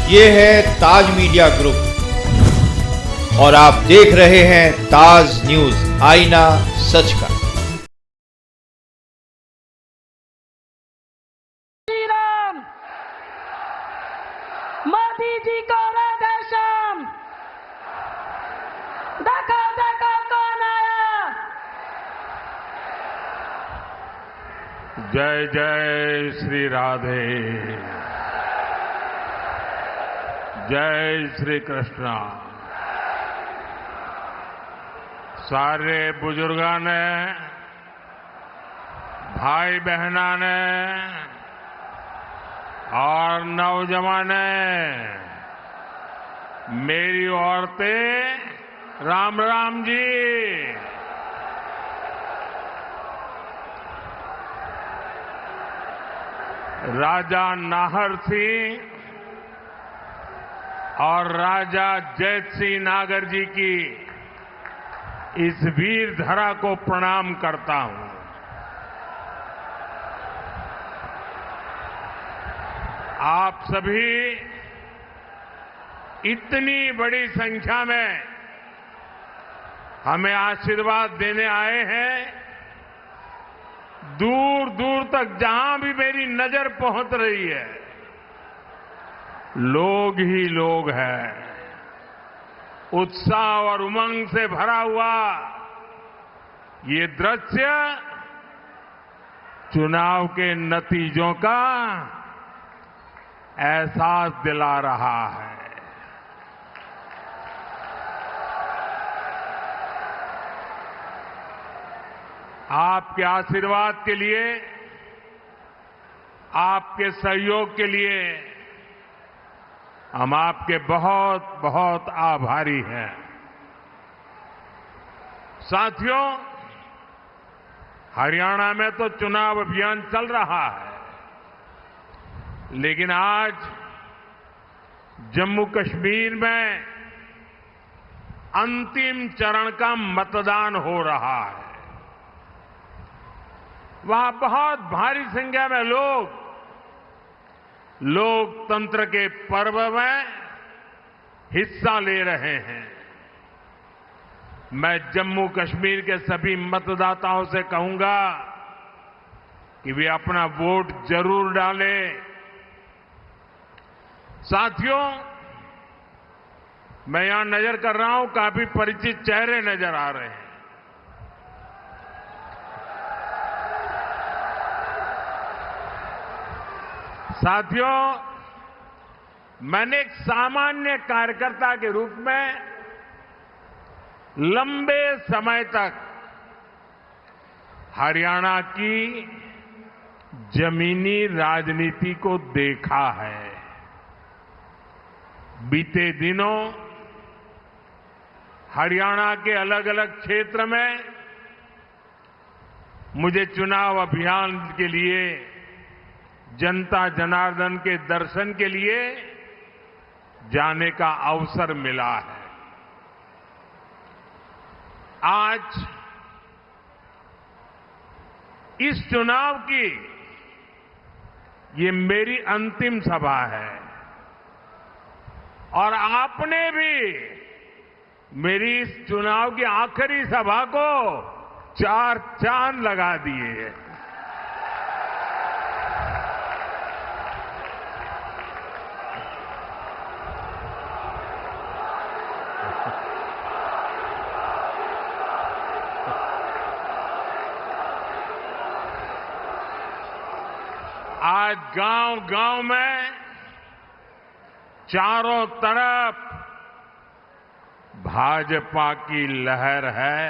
ये है ताज media group और आप देख रहे हैं ताज न्यूज, आईना सच का। श्री राम, मोदी जी को राधे श्याम। देखो देखो कौन आया। जय जय श्री राधे, जय श्री कृष्णा। सारे बुजुर्गों ने, भाई बहना ने और नौजवान ने मेरी ओर से राम राम जी। राजा नाहर सिंह और राजा जैत सिंह नागर जी की इस वीर धरा को प्रणाम करता हूं। आप सभी इतनी बड़ी संख्या में हमें आशीर्वाद देने आए हैं। दूर दूर तक जहां भी मेरी नजर पहुंच रही है, लोग ही लोग हैं। उत्साह और उमंग से भरा हुआ ये दृश्य चुनाव के नतीजों का एहसास दिला रहा है। आपके आशीर्वाद के लिए, आपके सहयोग के लिए हम आपके बहुत बहुत आभारी हैं। साथियों, हरियाणा में तो चुनाव अभियान चल रहा है, लेकिन आज जम्मू कश्मीर में अंतिम चरण का मतदान हो रहा है। वहां बहुत भारी संख्या में लोग लोकतंत्र के पर्व में हिस्सा ले रहे हैं। मैं जम्मू कश्मीर के सभी मतदाताओं से कहूंगा कि वे अपना वोट जरूर डालें। साथियों, मैं यहां नजर कर रहा हूं, काफी परिचित चेहरे नजर आ रहे हैं। साथियों, मैंने एक सामान्य कार्यकर्ता के रूप में लंबे समय तक हरियाणा की जमीनी राजनीति को देखा है। बीते दिनों हरियाणा के अलग अलग क्षेत्र में मुझे चुनाव अभियान के लिए, जनता जनार्दन के दर्शन के लिए जाने का अवसर मिला है। आज इस चुनाव की ये मेरी अंतिम सभा है और आपने भी मेरी इस चुनाव की आखिरी सभा को 4 चांद लगा दिए हैं। आज गांव-गांव में चारों तरफ भाजपा की लहर है।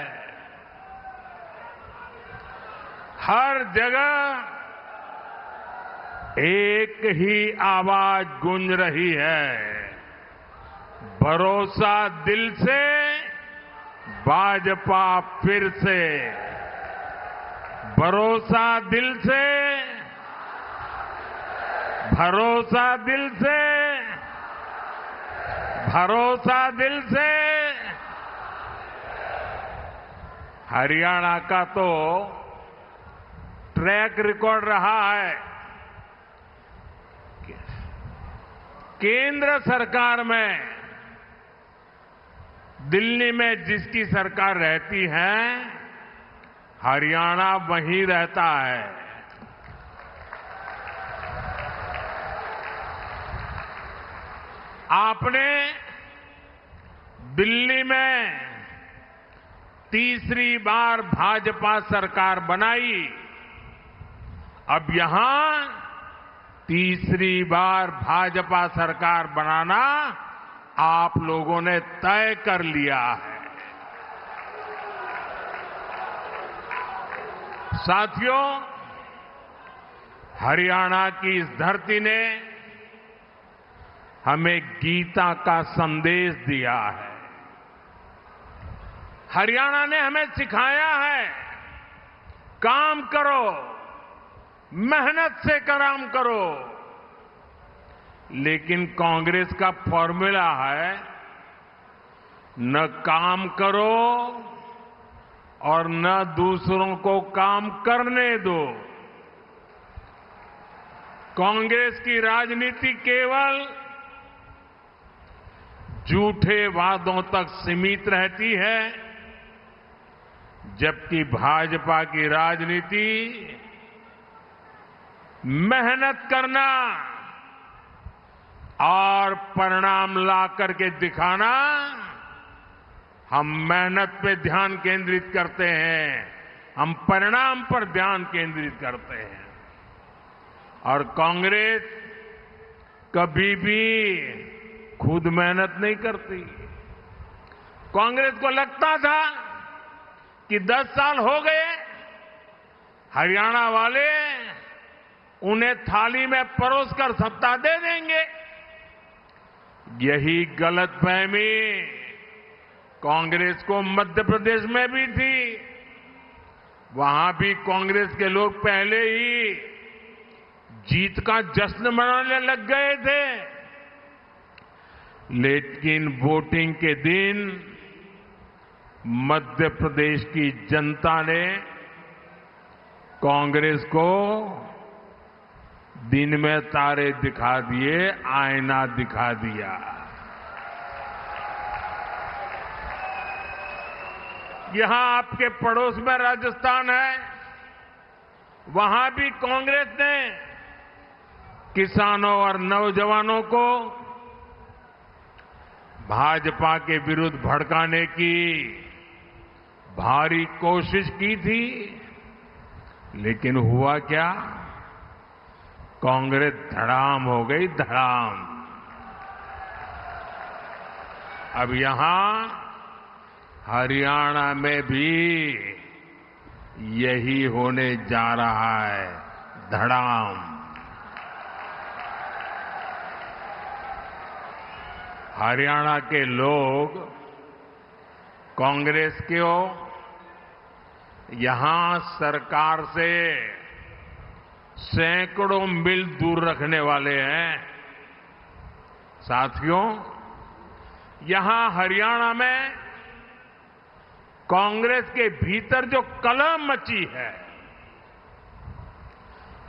हर जगह एक ही आवाज गूंज रही है, भरोसा दिल से, भाजपा फिर से। भरोसा दिल से, भरोसा दिल से, भरोसा दिल से। हरियाणा का तो ट्रैक रिकॉर्ड रहा है केंद्र सरकार में दिल्ली में जिसकी सरकार रहती है, हरियाणा वहीं रहता है। आपने दिल्ली में तीसरी बार भाजपा सरकार बनाई, अब यहां तीसरी बार भाजपा सरकार बनाना आप लोगों ने तय कर लिया है। साथियों, हरियाणा की इस धरती ने हमें गीता का संदेश दिया है। हरियाणा ने हमें सिखाया है, काम करो, मेहनत से काम करो। लेकिन कांग्रेस का फॉर्मूला है, न काम करो और न दूसरों को काम करने दो। कांग्रेस की राजनीति केवल झूठे वादों तक सीमित रहती है, जबकि भाजपा की राजनीति मेहनत करना और परिणाम ला करके दिखाना। हम मेहनत पे ध्यान केंद्रित करते हैं, हम परिणाम पर ध्यान केंद्रित करते हैं। और कांग्रेस कभी भी खुद मेहनत नहीं करती। कांग्रेस को लगता था कि 10 साल हो गए, हरियाणा वाले उन्हें थाली में परोसकर सत्ता दे देंगे। यही गलतफहमी कांग्रेस को मध्य प्रदेश में भी थी। वहां भी कांग्रेस के लोग पहले ही जीत का जश्न मनाने लग गए थे, लेकिन वोटिंग के दिन मध्य प्रदेश की जनता ने कांग्रेस को दिन में तारे दिखा दिए, आईना दिखा दिया। यहां आपके पड़ोस में राजस्थान है, वहां भी कांग्रेस ने किसानों और नौजवानों को भाजपा के विरुद्ध भड़काने की भारी कोशिश की थी, लेकिन हुआ क्या? कांग्रेस धड़ाम हो गई, धड़ाम। अब यहां हरियाणा में भी यही होने जा रहा है, धड़ाम। हरियाणा के लोग कांग्रेस को यहां सरकार से सैकड़ों मील दूर रखने वाले हैं। साथियों, यहां हरियाणा में कांग्रेस के भीतर जो कलह मची है,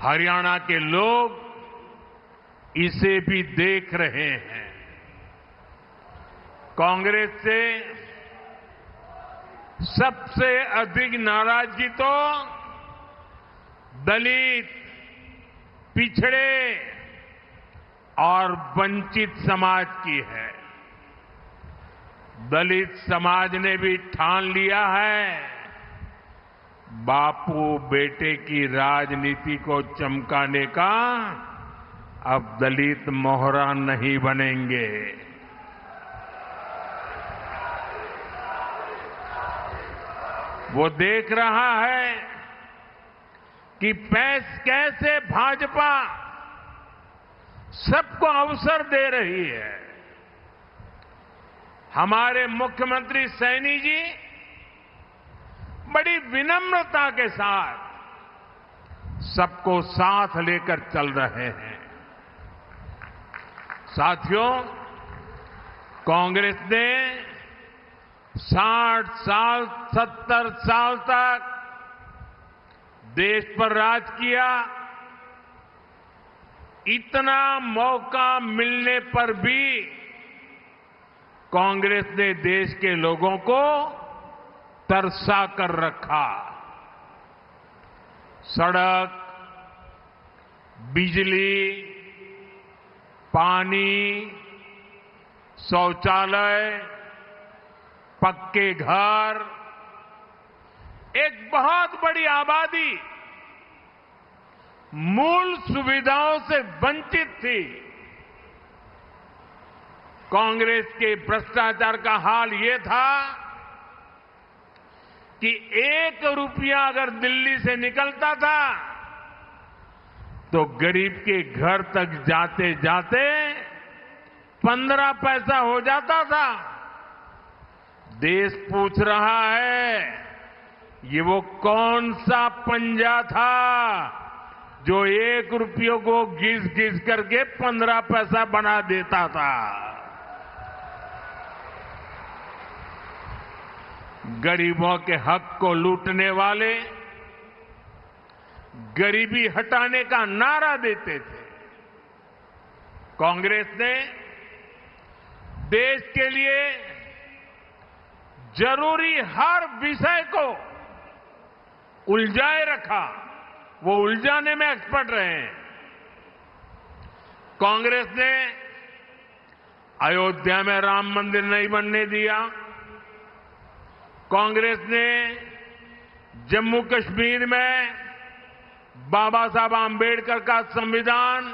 हरियाणा के लोग इसे भी देख रहे हैं। कांग्रेस से सबसे अधिक नाराजगी तो दलित, पिछड़े और वंचित समाज की है। दलित समाज ने भी ठान लिया है, बापू बेटे की राजनीति को चमकाने का अब दलित मोहरा नहीं बनेंगे। वो देख रहा है कि कैसे भाजपा सबको अवसर दे रही है। हमारे मुख्यमंत्री सैनी जी बड़ी विनम्रता के साथ सबको साथ लेकर चल रहे हैं। साथियों, कांग्रेस ने 60 साल 70 साल तक देश पर राज किया। इतना मौका मिलने पर भी कांग्रेस ने देश के लोगों को तरसा कर रखा। सड़क, बिजली, पानी, शौचालय, पक्के घर, एक बहुत बड़ी आबादी मूल सुविधाओं से वंचित थी। कांग्रेस के भ्रष्टाचार का हाल ये था कि 1 रुपया अगर दिल्ली से निकलता था तो गरीब के घर तक जाते जाते 15 पैसा हो जाता था। देश पूछ रहा है, ये वो कौन सा पंजा था जो 1 रुपये को घिस घिस करके 15 पैसा बना देता था। गरीबों के हक को लूटने वाले गरीबी हटाने का नारा देते थे। कांग्रेस ने देश के लिए जरूरी हर विषय को उलझाए रखा। वो उलझाने में एक्सपर्ट रहे हैं। कांग्रेस ने अयोध्या में राम मंदिर नहीं बनने दिया। कांग्रेस ने जम्मू कश्मीर में बाबा साहब आंबेडकर का संविधान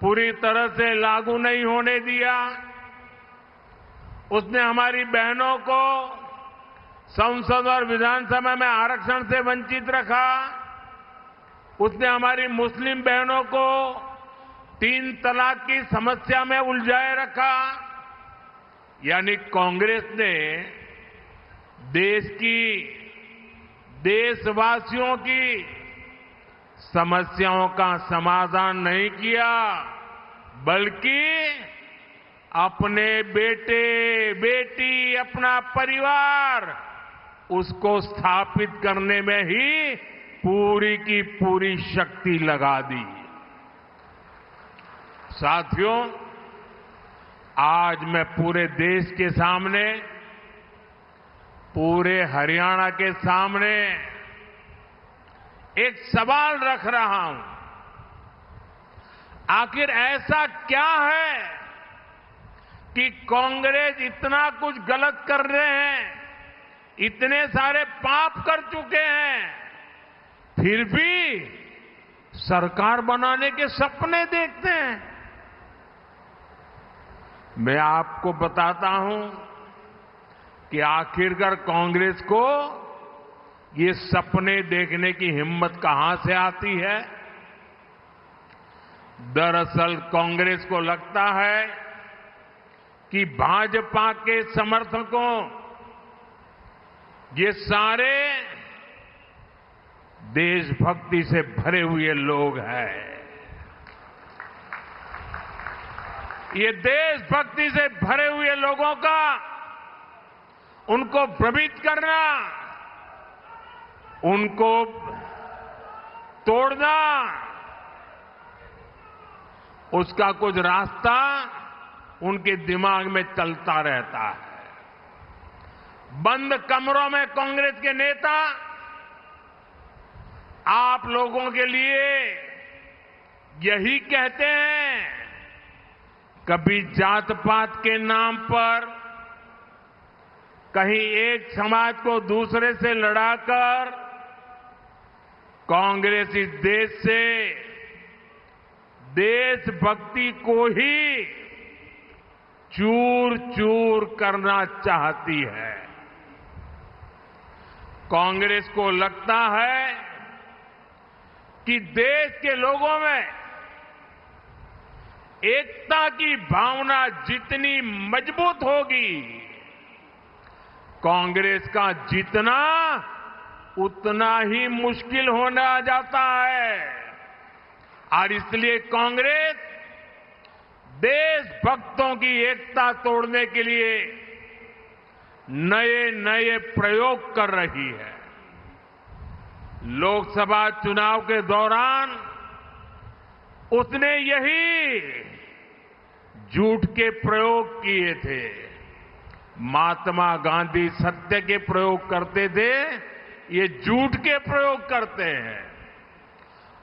पूरी तरह से लागू नहीं होने दिया। उसने हमारी बहनों को संसद और विधानसभा में आरक्षण से वंचित रखा। उसने हमारी मुस्लिम बहनों को 3 तलाक की समस्या में उलझाए रखा। यानी कांग्रेस ने देश की, देशवासियों की समस्याओं का समाधान नहीं किया, बल्कि अपने बेटे, बेटी, अपना परिवार, उसको स्थापित करने में ही पूरी की पूरी शक्ति लगा दी। साथियों, आज मैं पूरे देश के सामने, पूरे हरियाणा के सामने एक सवाल रख रहा हूं। आखिर ऐसा क्या है कि कांग्रेस इतना कुछ गलत कर रहे हैं, इतने सारे पाप कर चुके हैं, फिर भी सरकार बनाने के सपने देखते हैं? मैं आपको बताता हूं कि आखिरकार कांग्रेस को ये सपने देखने की हिम्मत कहां से आती है। दरअसल कांग्रेस को लगता है कि भाजपा के समर्थकों, ये सारे देशभक्ति से भरे हुए लोग हैं। ये देशभक्ति से भरे हुए लोगों का, उनको भ्रमित करना, उनको तोड़ना, उसका कुछ रास्ता उनके दिमाग में चलता रहता है। बंद कमरों में कांग्रेस के नेता आप लोगों के लिए यही कहते हैं। कभी जात पात के नाम पर, कहीं एक समाज को दूसरे से लड़ाकर कांग्रेस इस देश से देशभक्ति को ही चूर चूर करना चाहती है। कांग्रेस को लगता है कि देश के लोगों में एकता की भावना जितनी मजबूत होगी, कांग्रेस का जीतना उतना ही मुश्किल होना जाता है। और इसलिए कांग्रेस देशभक्तों की एकता तोड़ने के लिए नए नए प्रयोग कर रही है। लोकसभा चुनाव के दौरान उसने यही झूठ के प्रयोग किए थे। महात्मा गांधी सत्य के प्रयोग करते थे, ये झूठ के प्रयोग करते हैं।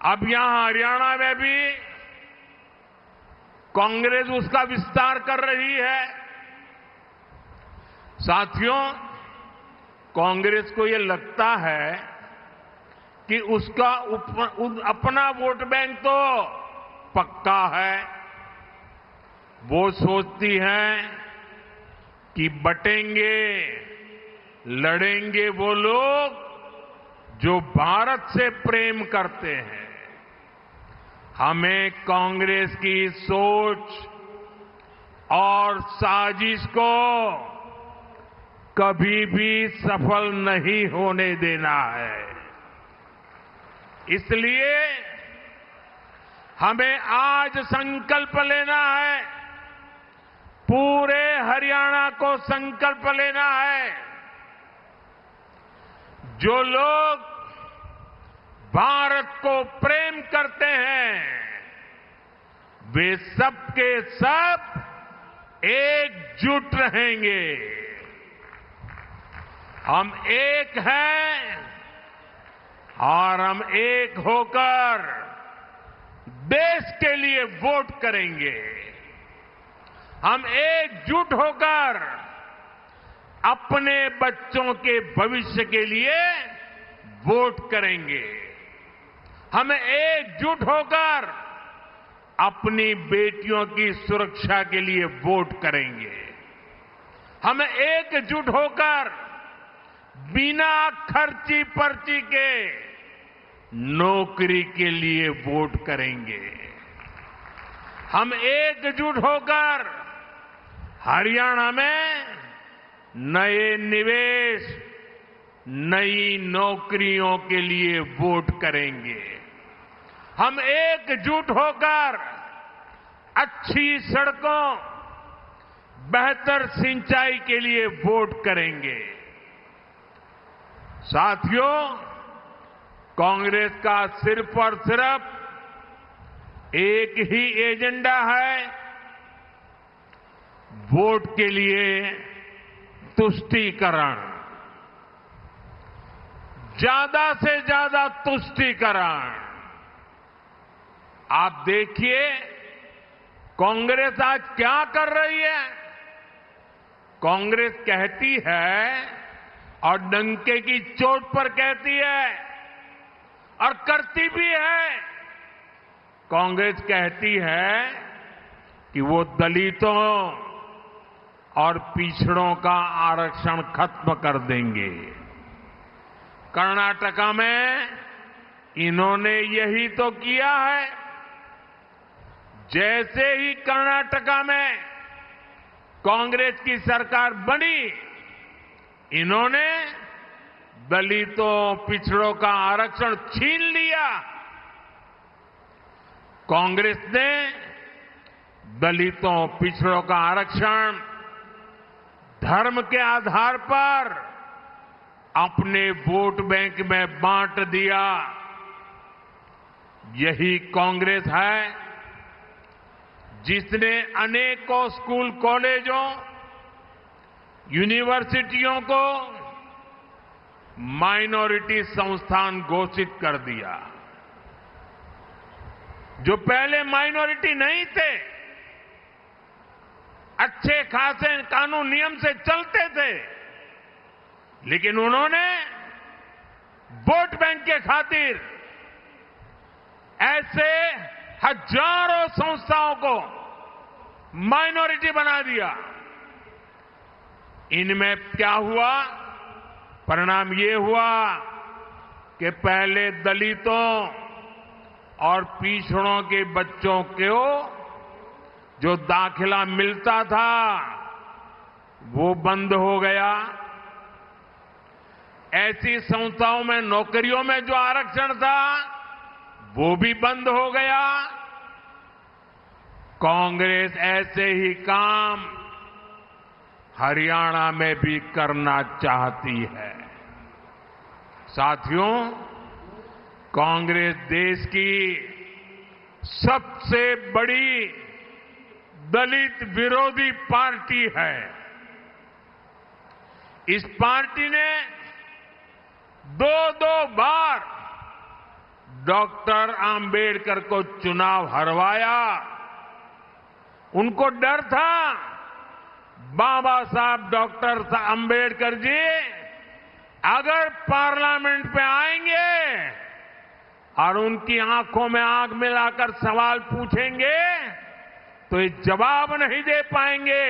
अब यहां हरियाणा में भी कांग्रेस उसका विस्तार कर रही है। साथियों, कांग्रेस को ये लगता है कि उसका अपना वोट बैंक तो पक्का है। वो सोचती है कि बटेंगे, लड़ेंगे वो लोग जो भारत से प्रेम करते हैं। हमें कांग्रेस की सोच और साजिश को कभी भी सफल नहीं होने देना है। इसलिए हमें आज संकल्प लेना है, पूरे हरियाणा को संकल्प लेना है। जो लोग भारत को प्रेम करते हैं, वे सब के सब एकजुट रहेंगे। हम एक हैं और हम एक होकर देश के लिए वोट करेंगे। हम एकजुट होकर अपने बच्चों के भविष्य के लिए वोट करेंगे। हम एकजुट होकर अपनी बेटियों की सुरक्षा के लिए वोट करेंगे। हम एकजुट होकर बिना खर्ची पर्ची के नौकरी के लिए वोट करेंगे। हम एकजुट होकर हरियाणा में नए निवेश, नई नौकरियों के लिए वोट करेंगे। हम एकजुट होकर अच्छी सड़कों, बेहतर सिंचाई के लिए वोट करेंगे। साथियों, कांग्रेस का सिर्फ और सिर्फ एक ही एजेंडा है, वोट के लिए तुष्टीकरण, ज्यादा से ज्यादा तुष्टीकरण। आप देखिए कांग्रेस आज क्या कर रही है। कांग्रेस कहती है और डंके की चोट पर कहती है और करती भी है। कांग्रेस कहती है कि वो दलितों और पिछड़ों का आरक्षण खत्म कर देंगे। कर्नाटका में इन्होंने यही तो किया है। जैसे ही कर्नाटका में कांग्रेस की सरकार बनी, इन्होंने दलितों, पिछड़ों का आरक्षण छीन लिया। कांग्रेस ने दलितों, पिछड़ों का आरक्षण धर्म के आधार पर अपने वोट बैंक में बांट दिया। यही कांग्रेस है जिसने अनेकों स्कूल, कॉलेजों, यूनिवर्सिटियों को माइनॉरिटी संस्थान घोषित कर दिया। जो पहले माइनॉरिटी नहीं थे, अच्छे खासे कानून नियम से चलते थे, लेकिन उन्होंने वोट बैंक के खातिर ऐसे हजारों संस्थाओं को माइनॉरिटी बना दिया। इनमें क्या हुआ? परिणाम ये हुआ कि पहले दलितों और पिछड़ों के बच्चों को जो दाखिला मिलता था वो बंद हो गया। ऐसी संस्थाओं में, नौकरियों में जो आरक्षण था वो भी बंद हो गया। कांग्रेस ऐसे ही काम हरियाणा में भी करना चाहती है। साथियों, कांग्रेस देश की सबसे बड़ी दलित विरोधी पार्टी है। इस पार्टी ने दो बार डॉक्टर आंबेडकर को चुनाव हरवाया। उनको डर था बाबा साहब डॉक्टर आंबेडकर जी अगर पार्लियामेंट पे आएंगे और उनकी आंखों में आंख मिलाकर सवाल पूछेंगे तो ये जवाब नहीं दे पाएंगे।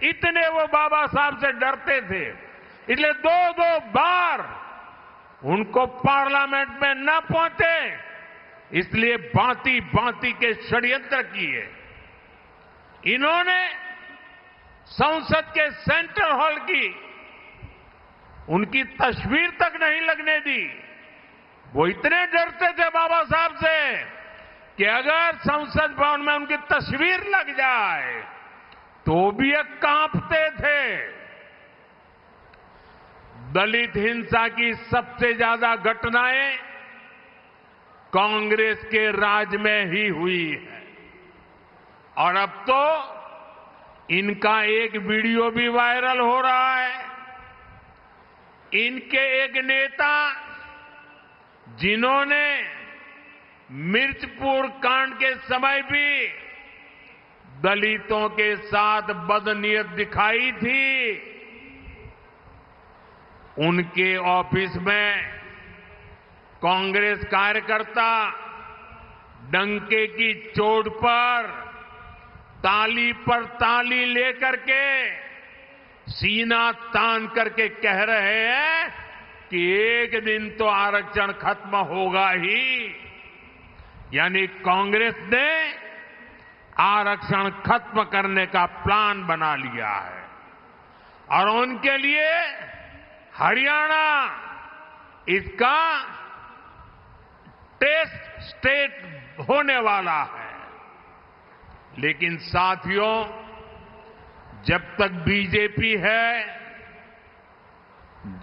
इतने वो बाबा साहब से डरते थे, इसलिए दो बार उनको पार्लियामेंट में न पहुंचे, इसलिए भांति के षड्यंत्र किए। इन्होंने संसद के सेंट्रल हॉल की उनकी तस्वीर तक नहीं लगने दी। वो इतने डरते थे बाबा साहब से कि अगर संसद भवन में उनकी तस्वीर लग जाए तो भी ये कांपते थे। दलित हिंसा की सबसे ज्यादा घटनाएं कांग्रेस के राज में ही हुई है और अब तो इनका एक वीडियो भी वायरल हो रहा है। इनके एक नेता जिन्होंने मिर्चपुर कांड के समय भी दलितों के साथ बदनीयत दिखाई थी, उनके ऑफिस में कांग्रेस कार्यकर्ता डंके की चोट पर ताली लेकर के सीना तान करके कह रहे हैं कि एक दिन तो आरक्षण खत्म होगा ही। यानी कांग्रेस ने आरक्षण खत्म करने का प्लान बना लिया है और उनके लिए हरियाणा इसका टेस्ट स्टेट होने वाला है। लेकिन साथियों, जब तक बीजेपी है,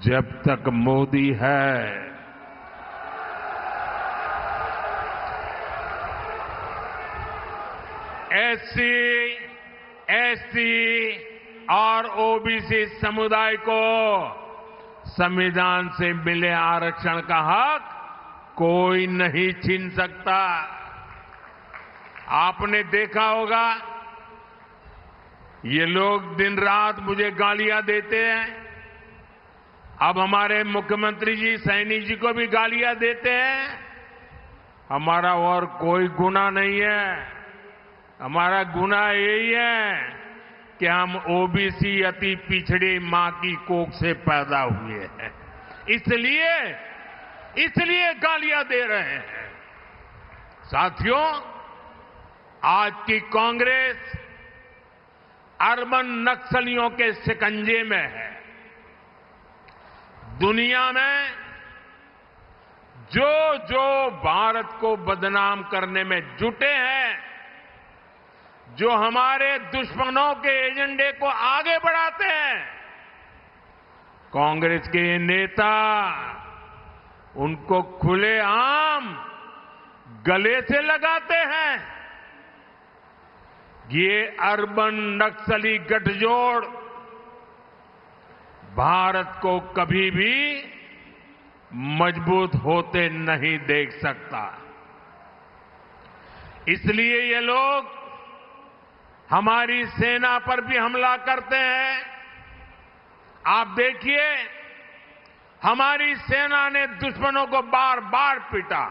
जब तक मोदी है, एससी और ओबीसी समुदाय को संविधान से मिले आरक्षण का हक कोई नहीं छीन सकता। आपने देखा होगा ये लोग दिन रात मुझे गालियां देते हैं, अब हमारे मुख्यमंत्री जी सैनी जी को भी गालियां देते हैं। हमारा और कोई गुनाह नहीं है, हमारा गुनाह यही है कि हम ओबीसी अति पिछड़ी मां की कोख से पैदा हुए हैं, इसलिए गालियां दे रहे हैं। साथियों, आज की कांग्रेस अर्बन नक्सलियों के शिकंजे में है। दुनिया में जो भारत को बदनाम करने में जुटे हैं, जो हमारे दुश्मनों के एजेंडे को आगे बढ़ाते हैं, कांग्रेस के नेता उनको खुलेआम गले से लगाते हैं। ये अर्बन नक्सली गठजोड़ भारत को कभी भी मजबूत होते नहीं देख सकता। इसलिए ये लोग हमारी सेना पर भी हमला करते हैं। आप देखिए, हमारी सेना ने दुश्मनों को बार बार पीटा,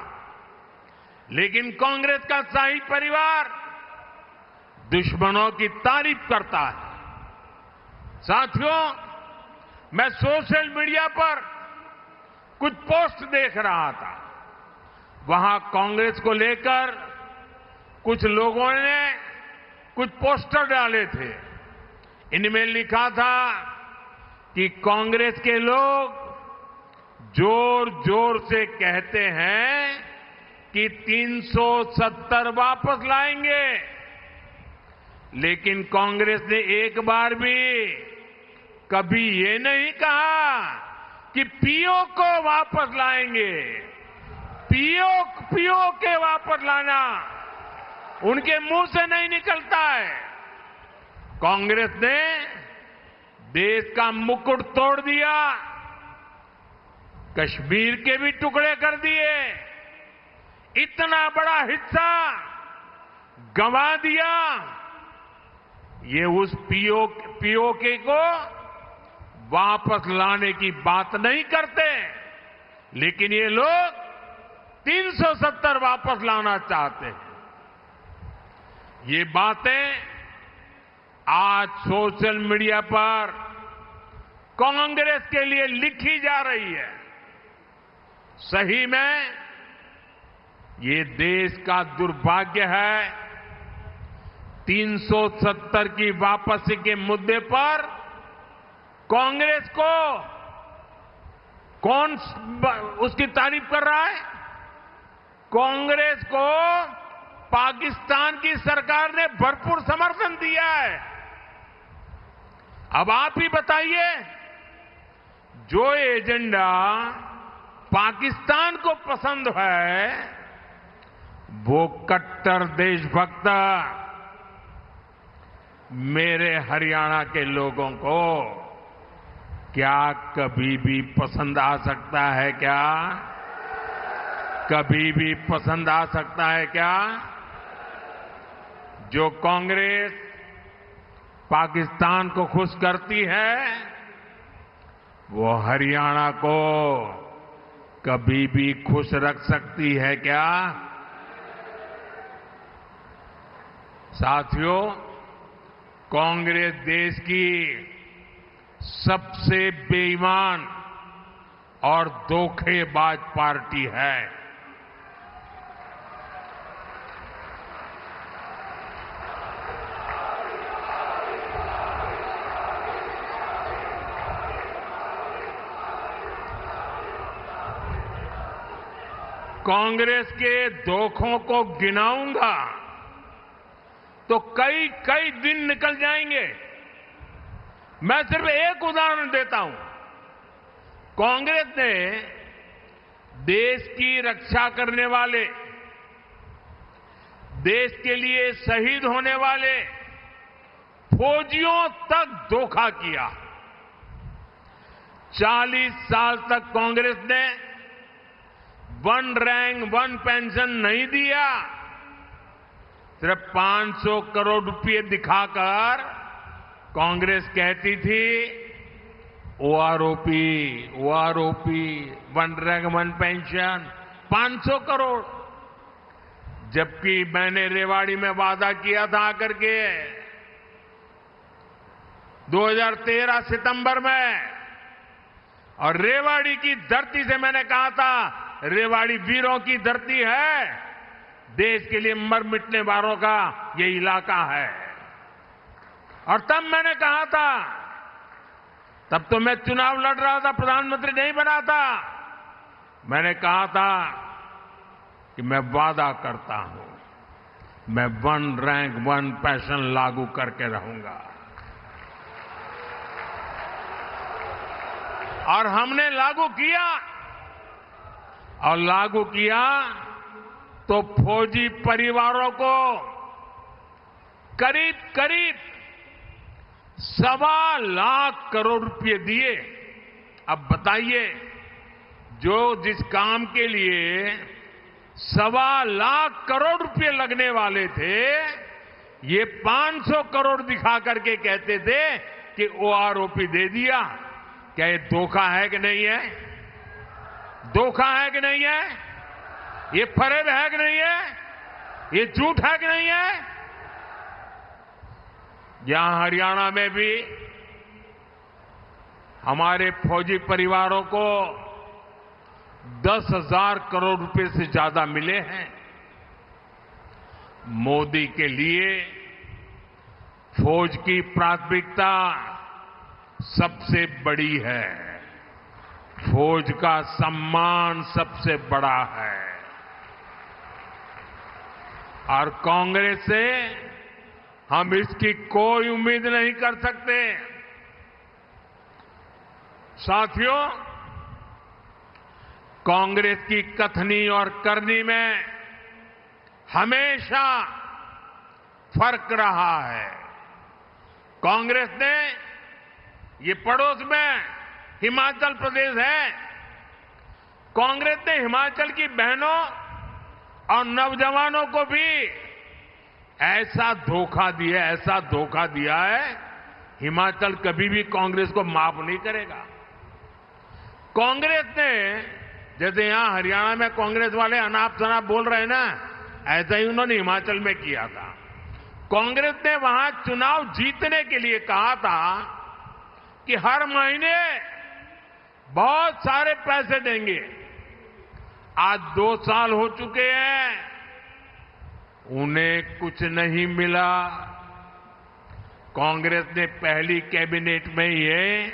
लेकिन कांग्रेस का शाही परिवार दुश्मनों की तारीफ करता है। साथियों, मैं सोशल मीडिया पर कुछ पोस्ट देख रहा था, वहां कांग्रेस को लेकर कुछ लोगों ने कुछ पोस्टर डाले थे। इनमें लिखा था कि कांग्रेस के लोग जोर जोर से कहते हैं कि 370 वापस लाएंगे, लेकिन कांग्रेस ने एक बार भी कभी ये नहीं कहा कि पीओ को वापस लाएंगे। पीओ के वापस लाना उनके मुंह से नहीं निकलता है। कांग्रेस ने देश का मुकुट तोड़ दिया, कश्मीर के भी टुकड़े कर दिए, इतना बड़ा हिस्सा गंवा दिया। ये उस पीओके को वापस लाने की बात नहीं करते, लेकिन ये लोग 370 वापस लाना चाहते हैं। ये बातें आज सोशल मीडिया पर कांग्रेस के लिए लिखी जा रही है। सही में ये देश का दुर्भाग्य है। 370 की वापसी के मुद्दे पर कांग्रेस को कौन उसकी तारीफ कर रहा है? कांग्रेस को पाकिस्तान की सरकार ने भरपूर समर्थन दिया है। अब आप ही बताइए, जो एजेंडा पाकिस्तान को पसंद है, वो कट्टर देशभक्त मेरे हरियाणा के लोगों को क्या कभी भी पसंद आ सकता है? क्या कभी भी पसंद आ सकता है क्या? जो कांग्रेस पाकिस्तान को खुश करती है, वो हरियाणा को कभी भी खुश रख सकती है क्या? साथियों, कांग्रेस देश की सबसे बेईमान और धोखेबाज पार्टी है। कांग्रेस के धोखों को गिनाऊंगा तो कई कई दिन निकल जाएंगे। मैं सिर्फ एक उदाहरण देता हूं। कांग्रेस ने देश की रक्षा करने वाले, देश के लिए शहीद होने वाले फौजियों तक धोखा किया। 40 साल तक कांग्रेस ने वन रैंक वन पेंशन नहीं दिया। सिर्फ 500 करोड़ रुपए दिखाकर कांग्रेस कहती थी OROP, one rank one pension, 500 crore. जबकि मैंने रेवाड़ी में वादा किया था आकर के 2013 सितंबर में, और रेवाड़ी की धरती से मैंने कहा था, रेवाड़ी वीरों की धरती है, देश के लिए मर मिटने वालों का ये इलाका है। और तब मैंने कहा था, तब तो मैं चुनाव लड़ रहा था, प्रधानमंत्री नहीं बना था, मैंने कहा था कि मैं वादा करता हूं, मैं वन रैंक वन पेंशन लागू करके रहूंगा। और हमने लागू किया, और लागू किया तो फौजी परिवारों को करीब करीब 1.25 लाख करोड़ रुपए दिए। अब बताइए, जो जिस काम के लिए 1.25 लाख करोड़ रुपए लगने वाले थे, ये 500 करोड़ दिखा करके कहते थे कि ओआरओपी दे दिया। क्या ये धोखा है कि नहीं है? धोखा है कि नहीं है? ये फरेब है कि नहीं है? ये झूठ है कि नहीं है? यहां हरियाणा में भी हमारे फौजी परिवारों को 10,000 करोड़ रुपए से ज्यादा मिले हैं। मोदी के लिए फौज की प्राथमिकता सबसे बड़ी है, फौज का सम्मान सबसे बड़ा है। और कांग्रेस से हम इसकी कोई उम्मीद नहीं कर सकते। साथियों, कांग्रेस की कथनी और करनी में हमेशा फर्क रहा है। कांग्रेस ने, ये पड़ोस में हिमाचल प्रदेश है, कांग्रेस ने हिमाचल की बहनों और नौजवानों को भी ऐसा धोखा दिया है, हिमाचल कभी भी कांग्रेस को माफ नहीं करेगा। कांग्रेस ने, जैसे यहां हरियाणा में कांग्रेस वाले अनाप शनाप बोल रहे हैं ना, ऐसा ही उन्होंने हिमाचल में किया था। कांग्रेस ने वहां चुनाव जीतने के लिए कहा था कि हर महीने बहुत सारे पैसे देंगे। आज 2 साल हो चुके हैं, उन्हें कुछ नहीं मिला। कांग्रेस ने पहली कैबिनेट में ही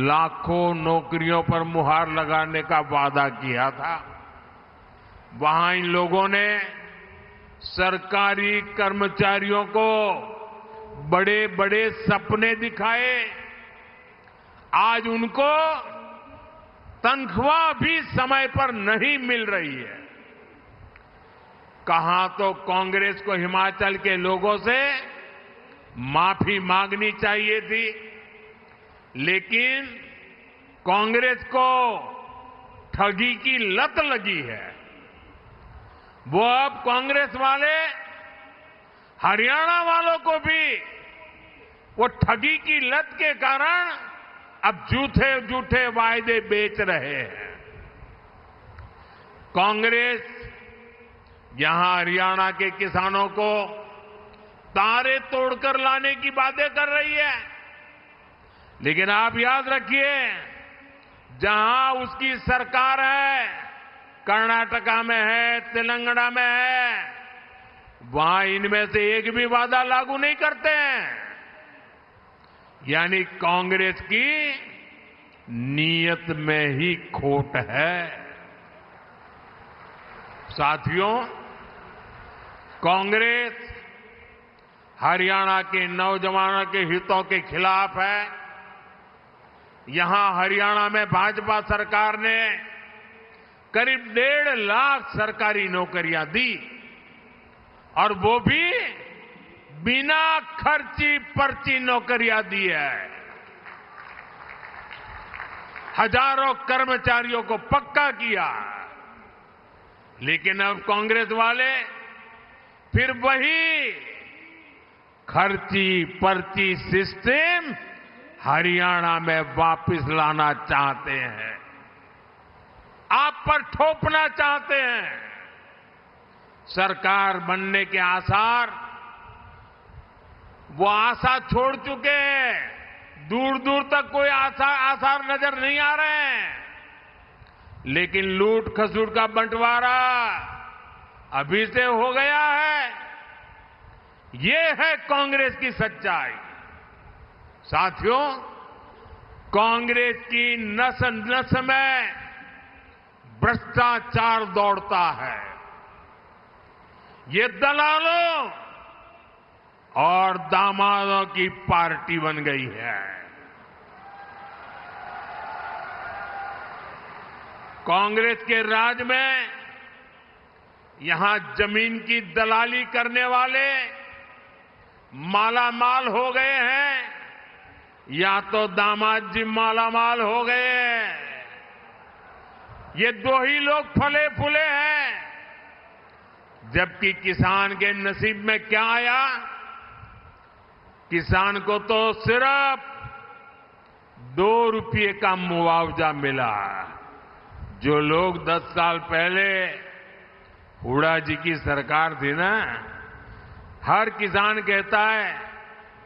लाखों नौकरियों पर मुहर लगाने का वादा किया था। वहां इन लोगों ने सरकारी कर्मचारियों को बड़े बड़े सपने दिखाए। आज उनको तनख्वाह भी समय पर नहीं मिल रही है। कहां तो कांग्रेस को हिमाचल के लोगों से माफी मांगनी चाहिए थी, लेकिन कांग्रेस को ठगी की लत लगी है। वो अब कांग्रेस वाले हरियाणा वालों को भी वो ठगी की लत के कारण अब झूठे झूठे वायदे बेच रहे हैं। कांग्रेस यहां हरियाणा के किसानों को तारे तोड़कर लाने की बातें कर रही है, लेकिन आप याद रखिए, जहां उसकी सरकार है, कर्नाटका में है, तेलंगाना में है, वहां इनमें से एक भी वादा लागू नहीं करते हैं। यानी कांग्रेस की नीयत में ही खोट है। साथियों, कांग्रेस हरियाणा के नौजवानों के हितों के खिलाफ है। यहां हरियाणा में भाजपा सरकार ने करीब 1.5 लाख सरकारी नौकरियां दी, और वो भी बिना खर्ची पर्ची नौकरियां दी है। हजारों कर्मचारियों को पक्का किया। लेकिन अब कांग्रेस वाले फिर वही खर्ची पर्ची सिस्टम हरियाणा में वापस लाना चाहते हैं, आप पर थोपना चाहते हैं। सरकार बनने के आसार, वो आशा छोड़ चुके हैं। दूर दूर तक कोई आसार नजर नहीं आ रहे हैं। लेकिन लूट खसूट का बंटवारा अभी से हो गया है। ये है कांग्रेस की सच्चाई। साथियों, कांग्रेस की नस नस में भ्रष्टाचार दौड़ता है। ये दलालों और दामादों की पार्टी बन गई है। कांग्रेस के राज में यहां जमीन की दलाली करने वाले मालामाल हो गए हैं, या तो दामाद जी मालामाल हो गए हैं। ये 2 ही लोग फले फूले हैं। जबकि किसान के नसीब में क्या आया? किसान को तो सिर्फ 2 रुपये का मुआवजा मिला। जो लोग 10 साल पहले हुड्डा जी की सरकार थी ना, हर किसान कहता है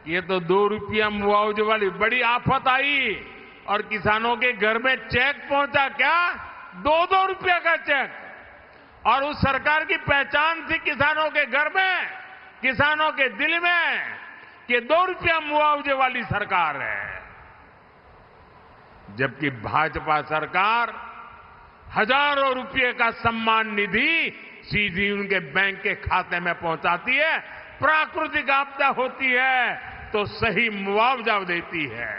कि ये तो 2 रुपया मुआवजे वाली बड़ी आफत आई, और किसानों के घर में चेक पहुंचा क्या? 2-2 रुपया का चेक। और उस सरकार की पहचान थी किसानों के घर में, किसानों के दिल में, कि 2 रुपया मुआवजे वाली सरकार है। जबकि भाजपा सरकार हजारों रुपये का सम्मान निधि सीधी उनके बैंक के खाते में पहुंचाती है। प्राकृतिक आपदा होती है तो सही मुआवजा देती है।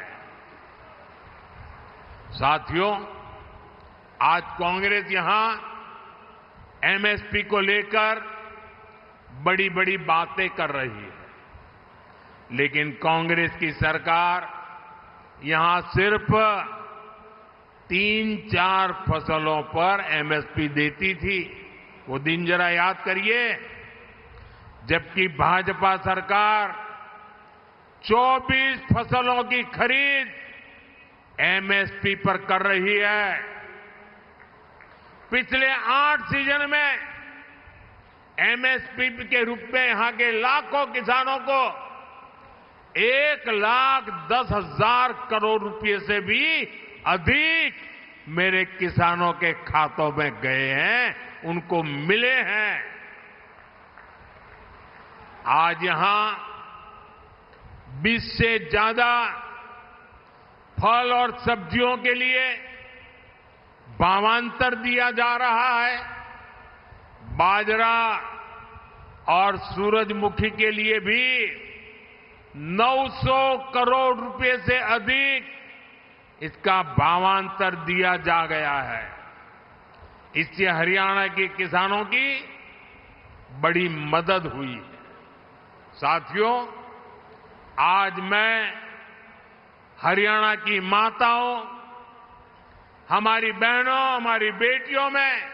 साथियों, आज कांग्रेस यहां एमएसपी को लेकर बड़ी बड़ी बातें कर रही है, लेकिन कांग्रेस की सरकार यहां सिर्फ 3-4 फसलों पर एमएसपी देती थी। वो दिन जरा याद करिए, जबकि भाजपा सरकार 24 फसलों की खरीद एमएसपी पर कर रही है। पिछले 8 सीजन में एमएसपी के रूप में यहां के लाखों किसानों को 1,10,000 करोड़ रुपए से भी अधिक मेरे किसानों के खातों में गए हैं, उनको मिले हैं। आज यहां 20 से ज्यादा फल और सब्जियों के लिए भावांतर दिया जा रहा है। बाजरा और सूरजमुखी के लिए भी 900 करोड़ रुपए से अधिक इसका भावांतर दिया जा गया है। इससे हरियाणा के किसानों की बड़ी मदद हुई है। साथियों, आज मैं हरियाणा की माताओं, हमारी बहनों, हमारी बेटियों में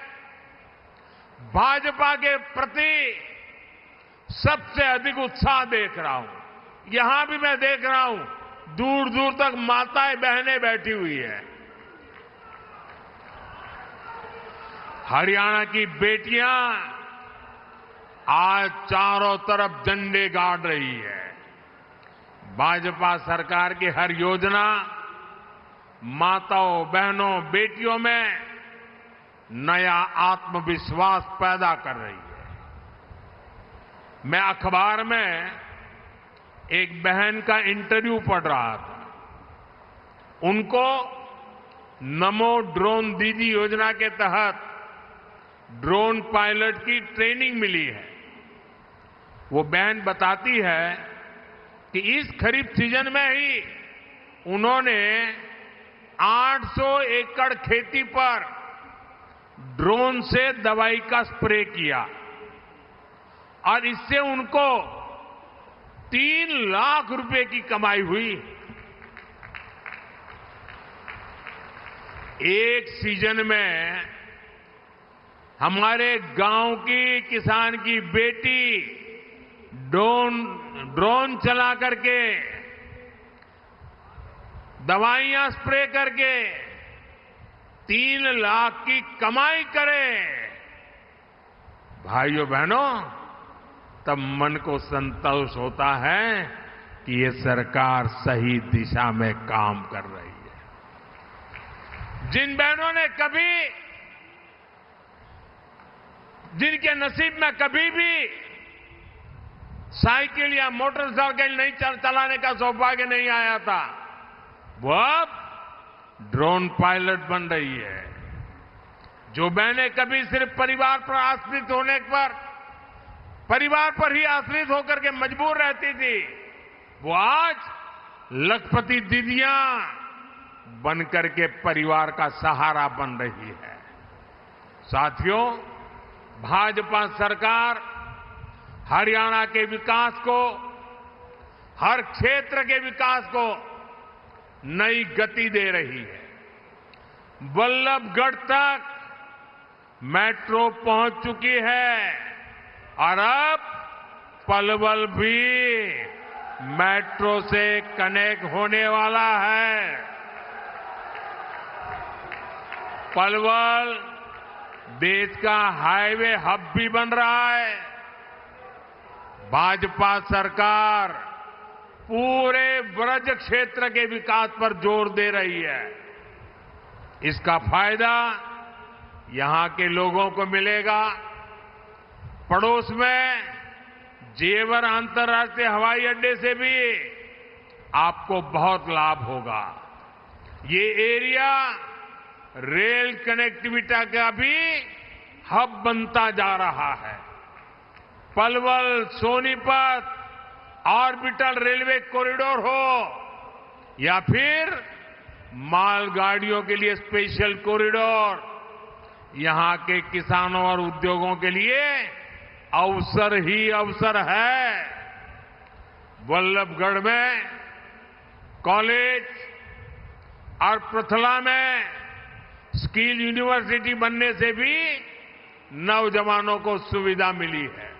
भाजपा के प्रति सबसे अधिक उत्साह देख रहा हूं। यहां भी मैं देख रहा हूं, दूर दूर तक माताएं बहनें बैठी हुई है। हरियाणा की बेटियां आज चारों तरफ झंडे गाड़ रही है। भाजपा सरकार की हर योजना माताओं, बहनों, बेटियों में नया आत्मविश्वास पैदा कर रही है। मैं अखबार में एक बहन का इंटरव्यू पढ़ रहा था। उनको नमो ड्रोन दीदी योजना के तहत ड्रोन पायलट की ट्रेनिंग मिली है। वो बहन बताती है कि इस खरीफ सीजन में ही उन्होंने 800 एकड़ खेती पर ड्रोन से दवाई का स्प्रे किया और इससे उनको 3 लाख रुपए की कमाई हुई। एक सीजन में हमारे गांव की किसान की बेटी ड्रोन चला करके, दवाइयां स्प्रे करके 3 लाख की कमाई करे। भाइयों बहनों, तब मन को संतोष होता है कि ये सरकार सही दिशा में काम कर रही है। जिन बहनों ने कभी, जिनके नसीब में कभी भी साइकिल या मोटरसाइकिल नहीं चलाने का सौभाग्य नहीं आया था, वो अब ड्रोन पायलट बन रही है। जो बहनें कभी सिर्फ परिवार पर आश्रित होने पर, परिवार पर ही आश्रित होकर के मजबूर रहती थी, वो आज लखपति दीदियां बनकर के परिवार का सहारा बन रही है। साथियों, भाजपा सरकार हरियाणा के विकास को, हर क्षेत्र के विकास को नई गति दे रही है। बल्लभगढ़ तक मेट्रो पहुंच चुकी है और अब पलवल भी मेट्रो से कनेक्ट होने वाला है। पलवल देश का हाईवे हब भी बन रहा है। भाजपा सरकार पूरे ब्रज क्षेत्र के विकास पर जोर दे रही है। इसका फायदा यहां के लोगों को मिलेगा। पड़ोस में जेवर अंतर्राष्ट्रीय हवाई अड्डे से भी आपको बहुत लाभ होगा। ये एरिया रेल कनेक्टिविटी का भी हब बनता जा रहा है। Palwal Sonipat orbital railway corridor हो या फिर मालगाड़ियों के लिए स्पेशल कॉरिडोर, यहां के किसानों और उद्योगों के लिए अवसर ही अवसर है। वल्लभगढ़ में कॉलेज और पृथला में स्किल यूनिवर्सिटी बनने से भी नौजवानों को सुविधा मिली है।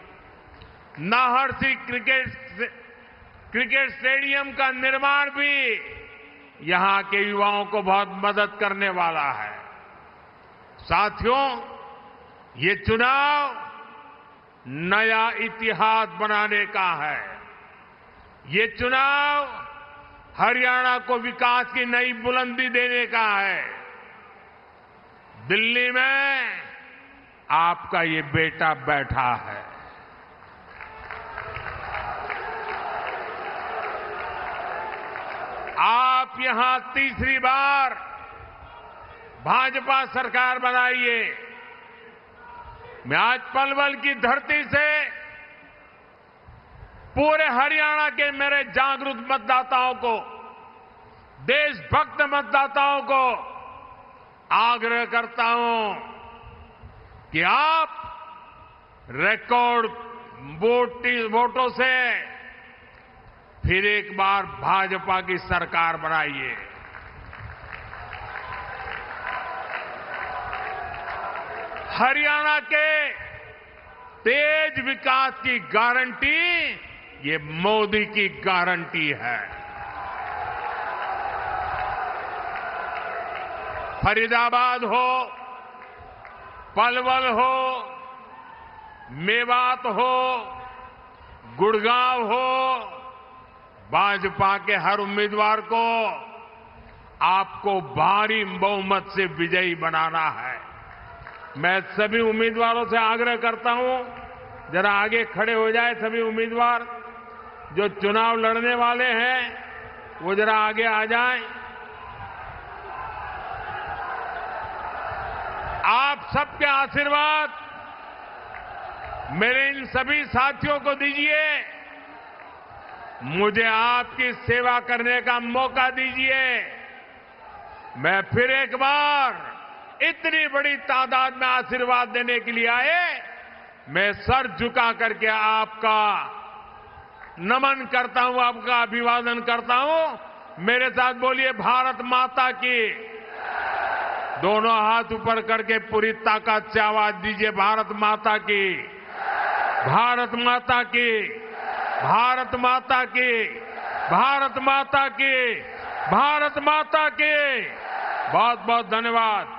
नाहरसी क्रिकेट स्टेडियम का निर्माण भी यहां के युवाओं को बहुत मदद करने वाला है। साथियों, ये चुनाव नया इतिहास बनाने का है। ये चुनाव हरियाणा को विकास की नई बुलंदी देने का है। दिल्ली में आपका ये बेटा बैठा है। आप यहां तीसरी बार भाजपा सरकार बनाइए। मैं आज पलवल की धरती से पूरे हरियाणा के मेरे जागरूक मतदाताओं को, देशभक्त मतदाताओं को आग्रह करता हूं कि आप रिकॉर्ड वोटों से फिर एक बार भाजपा की सरकार बनाइए। हरियाणा के तेज विकास की गारंटी ये मोदी की गारंटी है। फरीदाबाद हो, पलवल हो, मेवात हो, गुड़गांव हो, भाजपा के हर उम्मीदवार को आपको भारी बहुमत से विजयी बनाना है। मैं सभी उम्मीदवारों से आग्रह करता हूं, जरा आगे खड़े हो जाए सभी उम्मीदवार जो चुनाव लड़ने वाले हैं, वो जरा आगे आ जाएं। आप सबके आशीर्वाद मेरे इन सभी साथियों को दीजिए। मुझे आपकी सेवा करने का मौका दीजिए। मैं फिर एक बार इतनी बड़ी तादाद में आशीर्वाद देने के लिए आए, मैं सर झुका करके आपका नमन करता हूं, आपका अभिवादन करता हूं। मेरे साथ बोलिए भारत माता की। दोनों हाथ ऊपर करके पूरी ताकत से आवाज दीजिए, भारत माता की, भारत माता की, भारत माता की, भारत माता की, भारत माता की। बहुत बहुत धन्यवाद।